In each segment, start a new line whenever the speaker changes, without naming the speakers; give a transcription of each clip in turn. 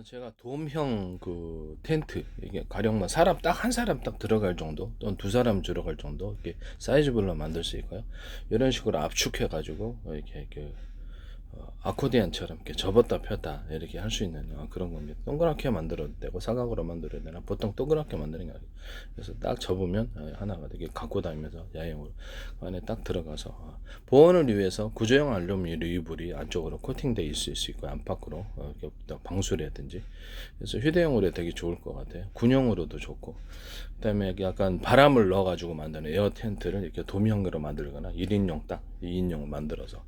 제가 돔형 그 텐트, 이게 가령만 사람 딱 한 사람 딱 들어갈 정도 또는 두 사람 들어갈 정도 이렇게 사이즈별로 만들 수 있고요. 이런 식으로 압축해 가지고 이렇게 아코디언처럼 이렇게 접었다 폈다 이렇게 할 수 있는 그런 겁니다. 동그랗게 만들어도 되고 사각으로 만들어야 되나, 보통 동그랗게 만드는 게 아니에요. 그래서 딱 접으면 하나가 되게 갖고 다니면서 야영으로 그 안에 딱 들어가서 보온을 위해서 구조형 알루미늄 유리불이 안쪽으로 코팅되어 있을 수 있고 안팎으로 이렇게 방수라든지, 그래서 휴대용으로 되게 좋을 것 같아요. 군용으로도 좋고, 그다음에 약간 바람을 넣어가지고 만드는 에어 텐트를 이렇게 돔형으로 만들거나 1인용 딱 2인용 만들어서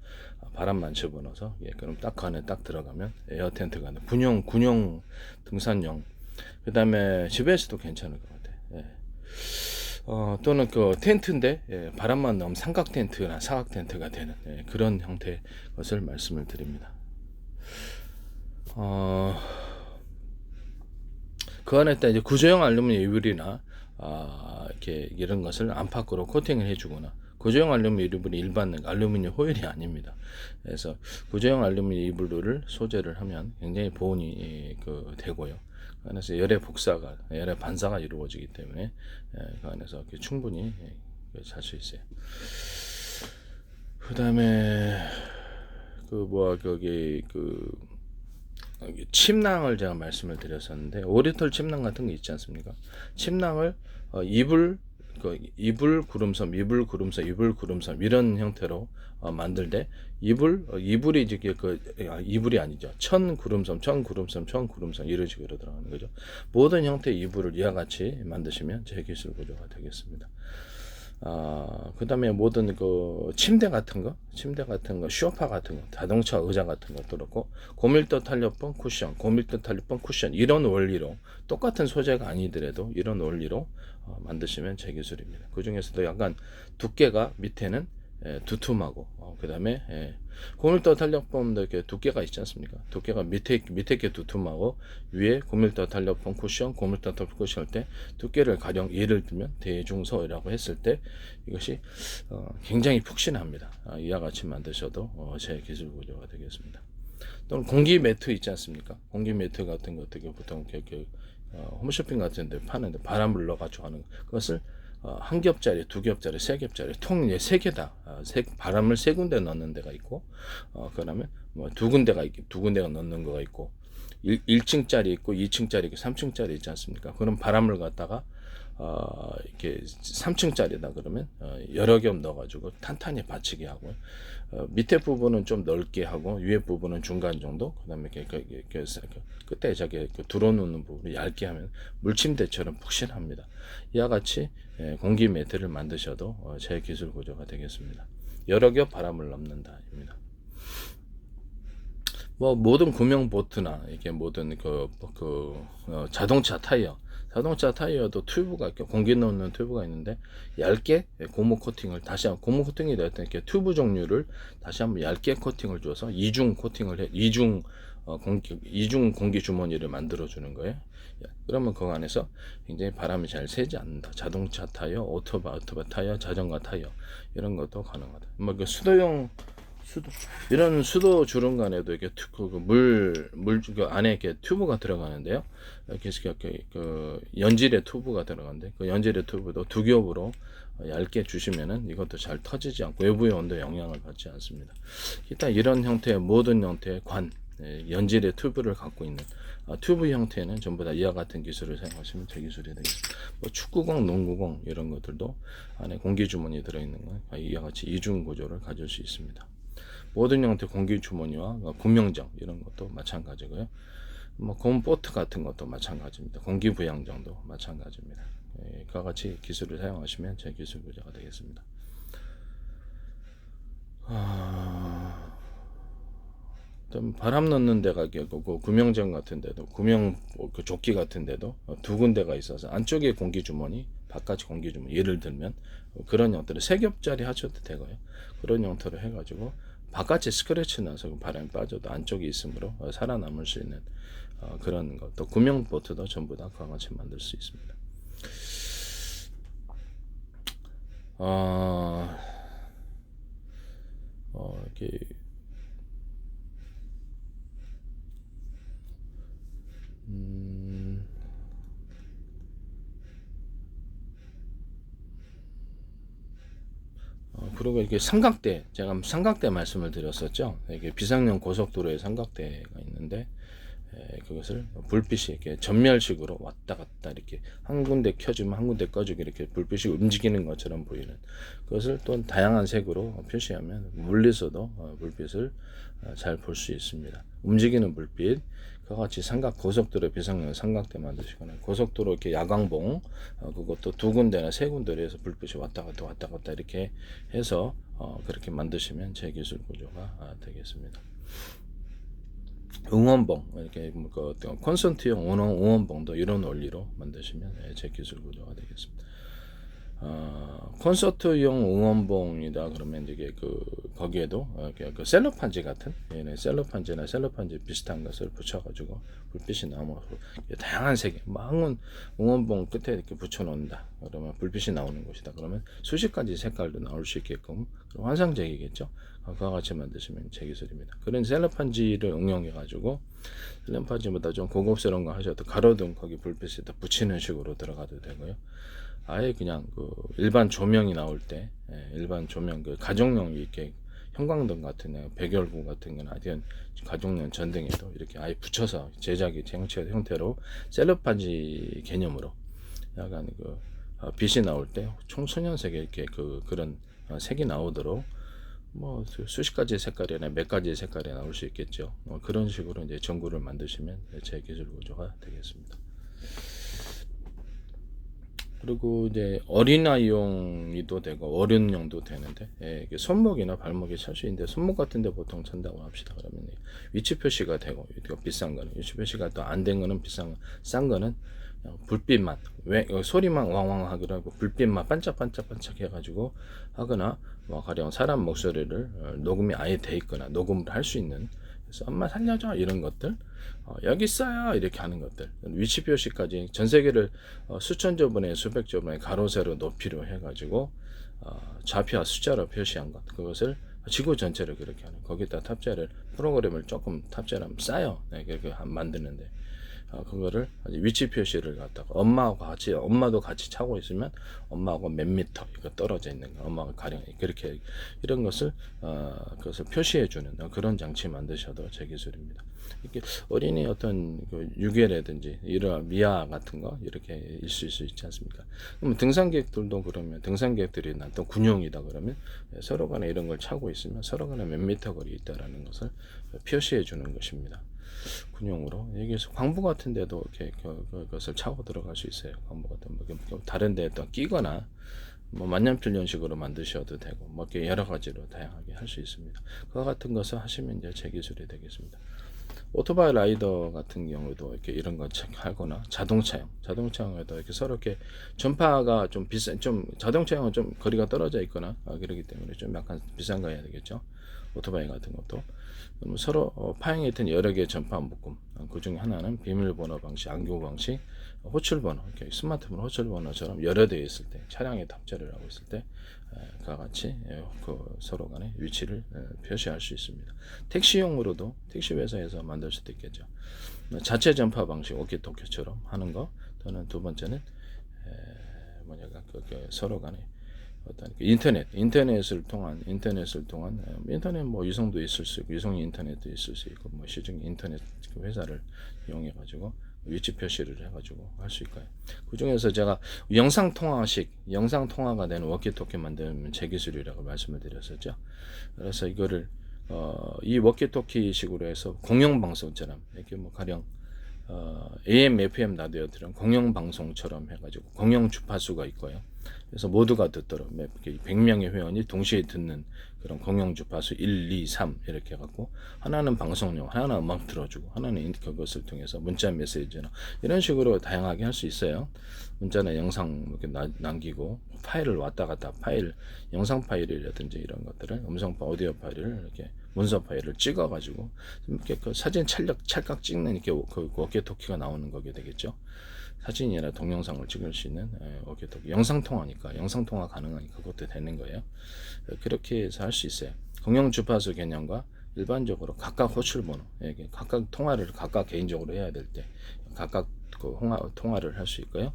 바람만 집어넣어서, 그럼 딱 그 안에 딱 들어가면 에어 텐트가 군용 등산용. 그다음에 집에서도 괜찮을 것 같아요. 또는 그 텐트인데 바람만 넣으면 삼각 텐트나 사각 텐트가 되는 그런 형태의 것을 말씀을 드립니다. 그 안에 이제 구조형 알루미늄 유리나 이렇게 이런 것을 안팎으로 코팅을 해주거나, 구조형 알루미늄 이불이 일반 알루미늄 호일이 아닙니다. 그래서 구조형 알루미늄 이불을 소재를 하면 굉장히 보온이 되고요. 그 안에서 열의 반사가 이루어지기 때문에 그 안에서 충분히 잘 수 있어요. 그 다음에 침낭을 제가 말씀을 드렸었는데, 오리털 침낭 같은 게 있지 않습니까? 침낭을 이불 구름섬 이런 형태로 만들 때 이불이 이제 이불이 아니죠. 천 구름섬 이런 식으로 들어가는 거죠. 모든 형태의 이불을 이와 같이 만드시면 제 기술 구조가 되겠습니다. 그 다음에 모든 침대 같은 거, 쇼파 같은 거, 자동차 의자 같은 것도 그렇고, 고밀도 탄력봉 쿠션, 이런 원리로, 똑같은 소재가 아니더라도 이런 원리로 만드시면 제 기술입니다. 그 중에서도 약간 두께가 밑에는 두툼하고, 그 다음에 고밀도 탄력폼도 이렇게 두께가 있지 않습니까? 두께가 밑에 게 두툼하고, 위에 고밀도 탄력폼 고밀도 탄력폼 쿠션 할 때 두께를 가령 예를 들면 대중소라고 했을 때 이것이 굉장히 푹신합니다. 이와 같이 만드셔도 제 기술 구조가 되겠습니다. 또는 공기 매트 있지 않습니까? 공기 매트 같은 것들 보통 홈쇼핑 같은 데 파는데 바람을 넣어가지고 하는 그것을 한 겹짜리, 두 겹짜리, 세 겹짜리, 통 세 개다. 바람을 세 군데 넣는 데가 있고, 그러면 뭐 두 군데가 넣는 거가 있고, 1층짜리 있고, 2층짜리 있고, 3층짜리 있지 않습니까? 그럼 바람을 갖다가 이렇게 3층짜리다 그러면 여러 겹 넣어가지고 탄탄히 받치게 하고, 밑에 부분은 좀 넓게 하고 위에 부분은 중간 정도, 그다음에 끝에 저기 들어놓는 부분을 얇게 하면 물침대처럼 푹신합니다. 이와 같이 공기 매트를 만드셔도 제 기술 구조가 되겠습니다. 여러 겹 바람을 넣는다입니다. 뭐 모든 구명 보트나 이게 모든 자동차 타이어도 튜브가 있고, 공기 넣는 튜브가 있는데 얇게 고무 코팅을 다시 한번, 고무 코팅이 되었던 이렇게 튜브 종류를 다시 한번 얇게 코팅을 줘서 이중 공기 주머니를 만들어 주는 거예요. 그러면 그 안에서 굉장히 바람이 잘 새지 않는다. 자동차 타이어, 오토바이 타이어, 자전거 타이어 이런 것도 가능하다. 뭐 이런 수도 주름관에도 이렇게 안에 이렇게 튜브가 들어가는데요. 이렇게 연질의 튜브가 들어가는데, 그 연질의 튜브도 두 겹으로 얇게 주시면은 이것도 잘 터지지 않고 외부의 온도에 영향을 받지 않습니다. 일단 이런 형태의 모든 형태의 연질의 튜브를 갖고 있는 튜브 형태는 전부 다 이와 같은 기술을 사용하시면 제 기술이 되겠습니다. 뭐 축구공, 농구공 이런 것들도 안에 공기 주머니 들어있는 건 이와 같이 이중 구조를 가질 수 있습니다. 모든 형태 공기 주머니와 구명정 이런 것도 마찬가지고요. 뭐 곰보트 같은 것도 마찬가지입니다. 공기 부양정도 마찬가지입니다. 그와 같이 기술을 사용하시면 제 기술 구조가 되겠습니다. 바람 넣는 데가 구명정 같은 데도, 조끼 같은 데도 두 군데가 있어서 안쪽에 공기 주머니, 바깥이 공기 주머니, 예를 들면 그런 형태로 세 겹짜리 하셔도 되고요. 그런 형태로 해가지고 바깥에 스크래치 나서 바람이 빠져도 안쪽에 있으므로 살아남을 수 있는 그런 것. 또 구명 보트도 전부 다 그와 같이 만들 수 있습니다. 이렇게 그리고 이게 삼각대, 제가 삼각대 말씀을 드렸었죠. 이게 비상용 고속도로에 삼각대가 있는데, 그것을 불빛이 이렇게 전멸식으로 왔다 갔다 이렇게 한 군데 켜주면 한 군데 꺼주고 이렇게 불빛이 움직이는 것처럼 보이는 그것을 또 다양한 색으로 표시하면 멀리서도 불빛을 잘 볼 수 있습니다. 움직이는 불빛, 그와 같이 고속도로 비상용 삼각대 만드시거나 고속도로 이렇게 야광봉, 그것도 두 군데나 세 군데로 해서 불빛이 왔다 갔다 이렇게 해서 그렇게 만드시면 제 기술 구조가 되겠습니다. 응원봉, 이렇게 그 콘서트용 응원봉도 이런 원리로 만드시면 제 기술 구조가 되겠습니다. 콘서트용 응원봉이다 그러면 이게 거기에도 그 셀로판지 같은 셀로판지나 셀로판지 비슷한 것을 붙여가지고 불빛이 나오고 다양한 색의 응원봉 끝에 이렇게 붙여놓는다. 그러면 불빛이 나오는 것이다. 그러면 수십 가지 색깔도 나올 수 있게끔 환상적이겠죠. 그와 같이 만드시면 제 기술입니다. 그런 셀로판지를 응용해가지고 셀로판지보다 좀 고급스러운 거 하셔도 가로등 거기 불빛에 다 붙이는 식으로 들어가도 되고요. 아예 그냥 일반 조명이 나올 때 일반 조명 가정용 이렇게 형광등 같은 백열구 같은 거나 아니면 가정용 전등에도 이렇게 아예 붙여서 제작이 정체 형태로 셀로판지 개념으로 약간 빛이 나올 때 청소년색의 이렇게 그런 색이 나오도록 뭐 수십 가지 색깔이나 몇 가지 색깔이 나올 수 있겠죠. 그런 식으로 이제 전구를 만드시면 제 기술 구조가 되겠습니다. 그리고 이제 어린아이용도 되고 어른용도 되는데 손목이나 발목에 찰 수 있는데 손목 같은데 보통 찬다고 합시다. 그러면 위치 표시가 되고 비싼 거는 위치 표시가 또 안 된 거는 싼 거는 불빛만 소리만 왕왕 하더라고 불빛만 반짝반짝 해가지고 하거나 뭐 가령 사람 목소리를 녹음이 아예 돼 있거나 녹음을 할 수 있는 그래서 엄마 살려줘 이런 것들 여기 있어요 이렇게 하는 것들 위치 표시까지 전 세계를 수천조 분의 수백조 분의 가로 세로 높이로 해가지고 좌표와 숫자로 표시한 것 그것을 지구 전체를 그렇게 하는 거기다 탑재를 프로그램을 조금 탑재를 하면 싸요. 그렇게 만드는데 그거를 위치 표시를 갖다가 엄마도 같이 차고 있으면 엄마하고 몇 미터 이거 떨어져 있는 거 엄마가 가령 그렇게 이런 것을 그것을 표시해 주는 그런 장치 만드셔도 제 기술입니다. 이렇게 어린이 어떤 유괴라든지 이런 미아 같은 거 이렇게 있을 수 있지 않습니까? 그럼 등산객들도 그러면 등산객들이 또 군용이다 그러면 서로 간에 이런 걸 차고 있으면 서로 간에 몇 미터 거리 있다라는 것을 표시해 주는 것입니다. 군용으로 여기서 광부 같은 데도 이렇게 그것을 차고 들어갈 수 있어요. 광부 같은 뭐 다른 데에 또 끼거나 뭐 만년필연식으로 만드셔도 되고 뭐 이렇게 여러 가지로 다양하게 할 수 있습니다. 그와 같은 것을 하시면 이제 제 기술이 되겠습니다. 오토바이 라이더 같은 경우도 이렇게 이런 거 하거나 자동차용에도 이렇게 서로 이렇게 전파가 좀 비싼 좀 자동차용은 좀 거리가 떨어져 있거나 그러기 때문에 좀 약간 비싼 거 해야 되겠죠. 오토바이 같은 것도 서로 파형이 있던 여러 개의 전파 묶음 그 중에 하나는 비밀번호 방식, 안교 방식, 호출번호 이렇게 스마트폰 호출번호처럼 여러 대에 있을 때 차량에 탑재를 하고 있을 때 그와 같이 서로 간의 위치를 표시할 수 있습니다. 택시용으로도 택시 회사에서 만들 수도 있겠죠. 자체 전파 방식 오키토키처럼 하는 거 또는 두 번째는 서로 간에 어떤 인터넷을 통한 인터넷 뭐 유성도 있을 수 있고 유성 인터넷도 있을 수 있고 뭐 시중 인터넷 회사를 이용해 가지고 위치 표시를 해 가지고 할 수 있고요. 그 중에서 제가 영상 통화가 되는 워키토키 만드는 제 기술이라고 말씀을 드렸었죠. 그래서 이거를 이 워키토키 식으로 해서 공영 방송처럼 이렇게 뭐 가령 AM, FM 라디오들은 공영 방송처럼 해가지고 공영 주파수가 있고요. 그래서 모두가 듣도록 100명의 회원이 동시에 듣는 그런 공영 주파수 1, 2, 3 이렇게 해갖고 하나는 방송용, 하나는 음악 들어주고 하나는 그것을 통해서 문자 메시지나 이런 식으로 다양하게 할 수 있어요. 문자나 영상 이렇게 남기고 파일을 왔다 갔다 영상 파일이라든지 이런 것들을 음성 오디오 파일을 이렇게 문서 파일을 찍어가지고 이렇게 그 사진 찰칵 찍는 이렇게 워키토키가 나오는 거게 되겠죠. 사진이나 동영상을 찍을 수 있는 워키토키. 영상 통화니까 영상 통화 가능하니까 그것도 되는 거예요. 그렇게 해서 할 수 있어요. 공용 주파수 개념과 일반적으로 각각 호출번호, 각각 통화를 각각 개인적으로 해야 될 때 각각 통화를 할 수 있고요.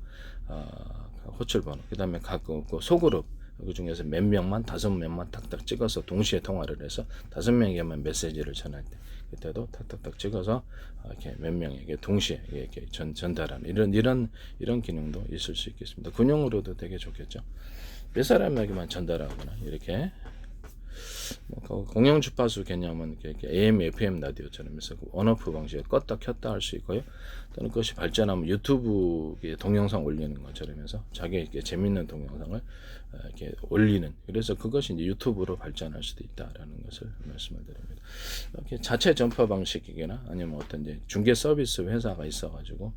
호출번호. 그다음에 각 소그룹 그 중에서 몇 명만 5명만 탁탁 찍어서 동시에 통화를 해서 5명에게만 메시지를 전할 때 그때도 탁탁탁 찍어서 이렇게 몇 명에게 동시에 이렇게 전달하는 이런 기능도 있을 수 있겠습니다. 군용으로도 되게 좋겠죠. 몇 사람에게만 전달하거나 이렇게 공용 주파수 개념은 이렇게 AM, FM 라디오처럼 해서 온오프 방식에 껐다 켰다 할 수 있고요. 또는 그것이 발전하면 유튜브에 동영상 올리는 것처럼 해서 자기 이렇게 재밌는 동영상을 이렇게 올리는, 그래서 그것이 이제 유튜브로 발전할 수도 있다라는 것을 말씀을 드립니다. 이렇게 자체 전파 방식이거나 아니면 어떤 이제 중개 서비스 회사가 있어가지고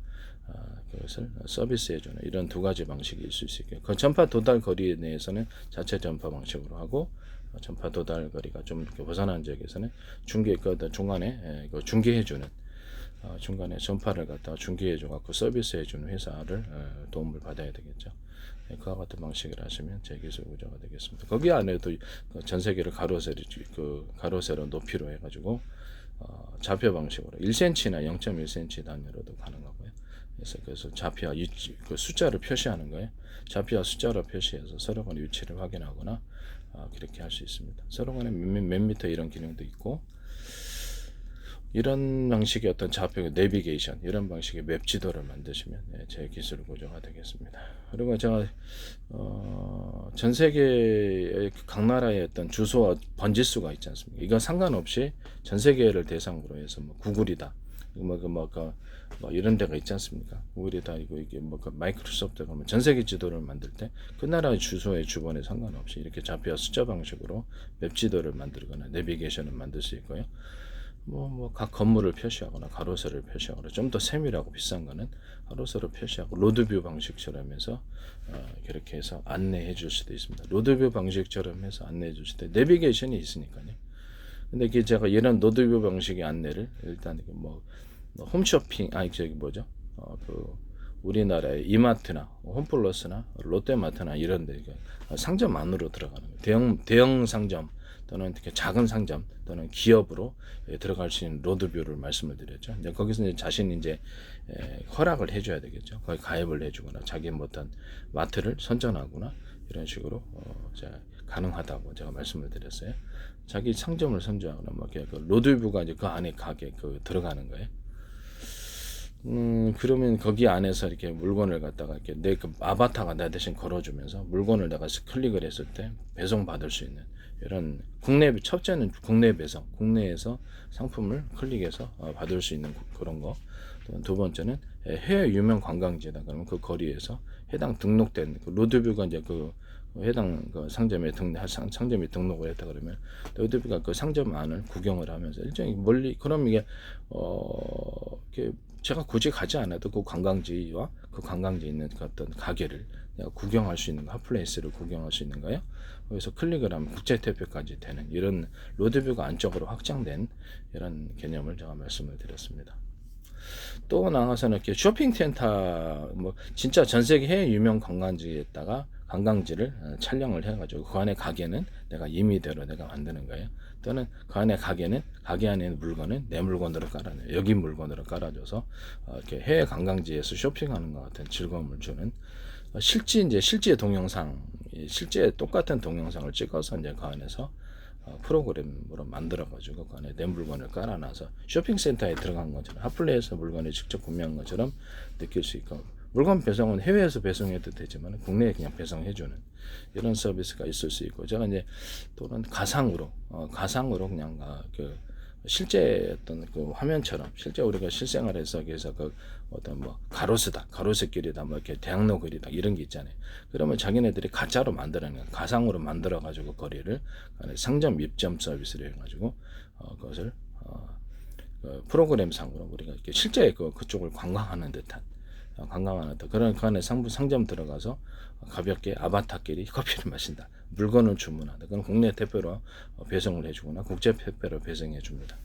그것을 서비스해주는 이런 두 가지 방식이 있을 수 있고요. 그 전파 도달 거리에 대해서는 자체 전파 방식으로 하고, 전파 도달 거리가 좀 이렇게 벗어난 지역에서는 중간에 중개해주는 중간에 전파를 갖다가 중개해줘갖고 서비스해주는 회사를 도움을 받아야 되겠죠. 그와 같은 방식을 하시면 재기술 구조가 되겠습니다. 거기 안에도 전 세계를 가로세로 높이로 해가지고 좌표 방식으로 1cm나 0.1cm 단위로도 가능하고요. 그래서 좌표와 그 숫자를 표시하는 거예요. 좌표와 숫자로 표시해서 서로 간의 위치를 확인하거나 그렇게 할 수 있습니다. 서로 간에 몇 미터 이런 기능도 있고, 이런 방식의 어떤 좌표 내비게이션 이런 방식의 맵 지도를 만드시면 제 기술 구조가 되겠습니다. 그리고 제가 전 세계의 각 나라의 어떤 주소와 번지수가 있지 않습니까? 이거 상관없이 전 세계를 대상으로 해서 뭐 구글이다, 뭐 이런 데가 있지 않습니까? 구글이다, 이게 마이크로소프트 가면 전 세계 지도를 만들 때 그 나라의 주소의 주번에 상관없이 이렇게 좌표와 숫자 방식으로 맵 지도를 만들거나 내비게이션을 만들 수 있고요. 각 건물을 표시하거나 가로세를 표시하거나 좀 더 세밀하고 비싼 거는 가로세로 표시하고 로드뷰 방식처럼 해서 그렇게 해서 안내해 줄 수도 있습니다. 로드뷰 방식처럼 해서 안내해 줄 때 내비게이션이 있으니까요. 근데 제가 이런 로드뷰 방식의 안내를 일단 홈쇼핑 우리나라의 이마트나 홈플러스나 롯데마트나 이런 데 상점 안으로 들어가는 거예요. 대형 상점 또는 특히 작은 상점 또는 기업으로 들어갈 수 있는 로드뷰를 말씀을 드렸죠. 이제 거기서 이제 자신이 허락을 해줘야 되겠죠. 거기 가입을 해주거나 자기 어떤 마트를 선전하거나 이런 식으로 가능하다고 제가 말씀을 드렸어요. 자기 상점을 선전하거나 그 로드뷰가 이제 그 안에 가게 들어가는 거예요. 그러면 거기 안에서 이렇게 물건을 갖다가 이렇게 내 그 아바타가 나 대신 걸어주면서 물건을 내가 클릭을 했을 때 배송 받을 수 있는 이런 첫째는 국내 배송, 국내에서 상품을 클릭해서 받을 수 있는 그런 거. 두 번째는 해외 유명 관광지다 그러면 그 거리에서 해당 등록된 로드뷰가 이제 해당 상점에 상점이 등록을 했다 그러면 로드뷰가 그 상점 안을 구경을 하면서 일종의 멀리, 그럼 이게 제가 굳이 가지 않아도 그 관광지와 그 관광지에 있는 어떤 가게를 내가 구경할 수 있는 핫플레이스를 구경할 수 있는 거예요. 그래서 클릭을 하면 국제 대표까지 되는 이런 로드뷰가 안쪽으로 확장된 이런 개념을 제가 말씀을 드렸습니다. 또 나가서는 이렇게 쇼핑 센터 진짜 전 세계 해외 유명 관광지에다가 관광지를 촬영을 해가지고 그 안에 가게는 내가 임의대로 내가 만드는 거예요. 또는 그 안에 가게 안에 있는 물건은 내 물건으로 여기 물건으로 깔아줘서 이렇게 해외 관광지에서 쇼핑하는 것 같은 즐거움을 주는 실제 동영상, 실제 똑같은 동영상을 찍어서 이제 그 안에서 프로그램으로 만들어가지고 그 안에 내 물건을 깔아놔서 쇼핑센터에 들어간 것처럼 핫플레이에서 물건을 직접 구매한 것처럼 느낄 수 있고, 물건 배송은 해외에서 배송해도 되지만 국내에 그냥 배송해주는 이런 서비스가 있을 수 있고, 제가 이제 또는 가상으로 그냥 실제 어떤 그 화면처럼 실제 우리가 실생활에서 그래서 어떤 가로수길이다 이렇게 대학로 거리다 이런 게 있잖아요. 그러면 자기네들이 가짜로 만들어낸 가상으로 만들어 가지고 거리를 상점 입점 서비스를 해가지고 그것을 프로그램상으로 우리가 이렇게 실제 그쪽을 관광하는 듯한 그런 그 안에 상점 들어가서 가볍게 아바타끼리 커피를 마신다, 물건을 주문한다. 그건 국내 대표로 배송을 해주거나 국제 대표로 배송해 줍니다.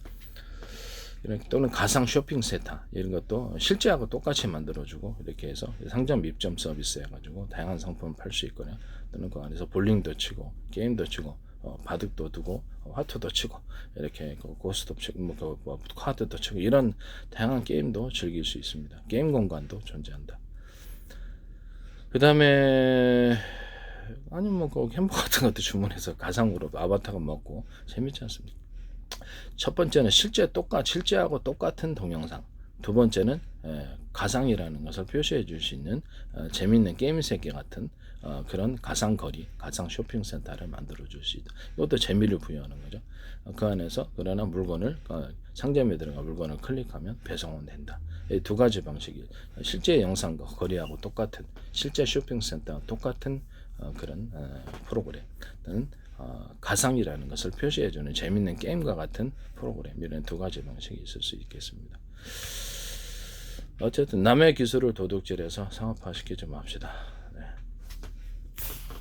또는 가상 쇼핑센터 이런 것도 실제하고 똑같이 만들어주고 이렇게 해서 상점 입점 서비스 해가지고 다양한 상품을 팔 수 있거나, 또는 그 안에서 볼링도 치고 게임도 치고 바둑도 두고 화투도 치고 이렇게 고스톱 치고 카드도 치고 이런 다양한 게임도 즐길 수 있습니다. 게임 공간도 존재한다. 그 다음에 아니면 뭐그 햄버거 같은 것도 주문해서 가상으로 아바타가 먹고 재밌지 않습니까? 첫 번째는 실제하고 똑같은 동영상. 두 번째는 가상이라는 것을 표시해 줄 수 있는 재밌는 게임 세계 같은 그런 가상 거리, 가상 쇼핑센터를 만들어 줄 수 있다. 이것도 재미를 부여하는 거죠. 그 안에서 그러나 물건을 상점에 들어가 물건을 클릭하면 배송은 된다. 이 두 가지 방식이 실제 영상과 거리하고 똑같은 실제 쇼핑센터와 똑같은 그런 프로그램은 가상이라는 것을 표시해주는 재밌는 게임과 같은 프로그램, 이런 두 가지 방식이 있을 수 있겠습니다. 어쨌든 남의 기술을 도둑질해서 상업화시키지 맙시다.